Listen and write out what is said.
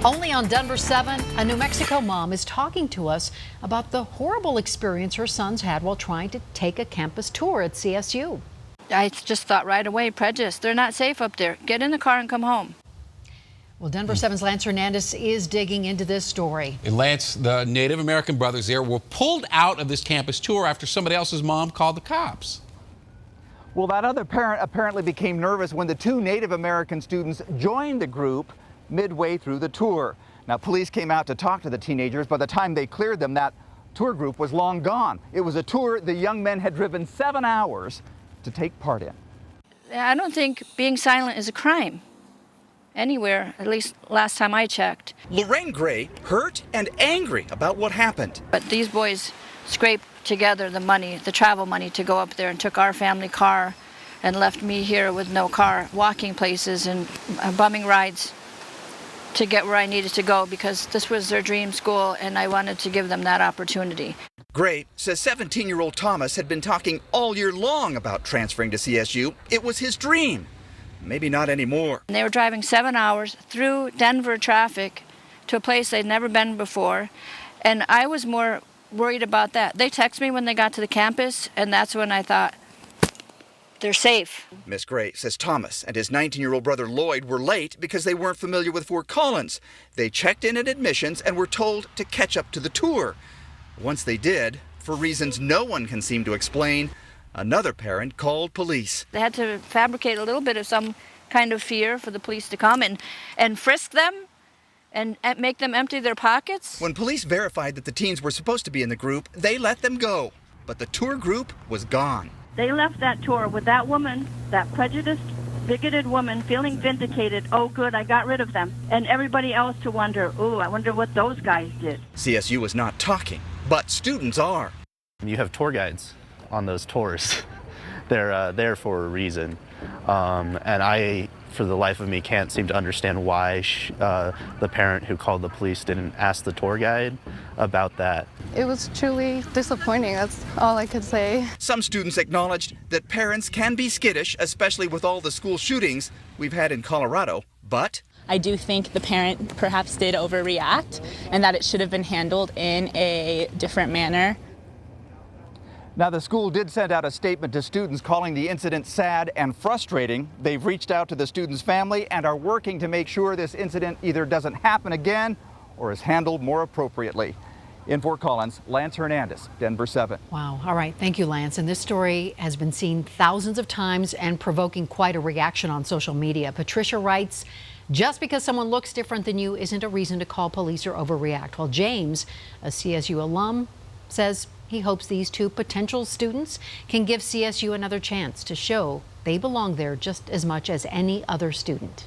Only on Denver 7, a New Mexico mom is talking to us about the horrible experience her sons had while trying to take a campus tour at CSU. I just thought right away, prejudice. They're not safe up there. Get in the car and come home. Well, Denver 7's Lance Hernandez is digging into this story. And Lance, the Native American brothers there were pulled out of this campus tour after somebody else's mom called the cops. Well, that other parent apparently became nervous when the two Native American students joined the group midway through the tour. Now, police came out to talk to the teenagers. By the time they cleared them, that tour group was long gone. It was a tour the young men had driven 7 hours to take part in. I don't think being silent is a crime anywhere, at least last time I checked. Lorraine Gray hurt and angry about what happened. But these boys scraped together the money, the travel money, to go up there and took our family car and left me here with no car, walking places and bumming rides to get where I needed to go because this was their dream school and I wanted to give them that opportunity. Gray says 17-year-old Thomas had been talking all year long about transferring to CSU. It was his dream. Maybe not anymore. And they were driving 7 hours through Denver traffic to a place they'd never been before, and I was more worried about that. They texted me when they got to the campus, and that's when I thought, they're safe. Miss Gray says Thomas and his 19-year-old brother Lloyd were late because they weren't familiar with Fort Collins. They checked in at admissions and were told to catch up to the tour. Once they did, for reasons no one can seem to explain, another parent called police. They had to fabricate a little bit of some kind of fear for the police to come and frisk them and make them empty their pockets. When police verified that the teens were supposed to be in the group, they let them go. But the tour group was gone. They left that tour with that woman, that prejudiced, bigoted woman, feeling vindicated. Oh, good, I got rid of them. And everybody else to wonder, oh, I wonder what those guys did. CSU is not talking, but students are. You have tour guides on those tours. They're there for a reason. And I, for the life of me, can't seem to understand why the parent who called the police didn't ask the tour guide about that. It was truly disappointing, that's all I could say. Some students acknowledged that parents can be skittish, especially with all the school shootings we've had in Colorado, but I do think the parent perhaps did overreact and that it should have been handled in a different manner. Now, the school did send out a statement to students calling the incident sad and frustrating. They've reached out to the student's family and are working to make sure this incident either doesn't happen again or is handled more appropriately. In Fort Collins, Lance Hernandez, Denver 7. Wow. All right. Thank you, Lance. And this story has been seen thousands of times and provoking quite a reaction on social media. Patricia writes, just because someone looks different than you isn't a reason to call police or overreact. While James, a CSU alum, says he hopes these two potential students can give CSU another chance to show they belong there just as much as any other student.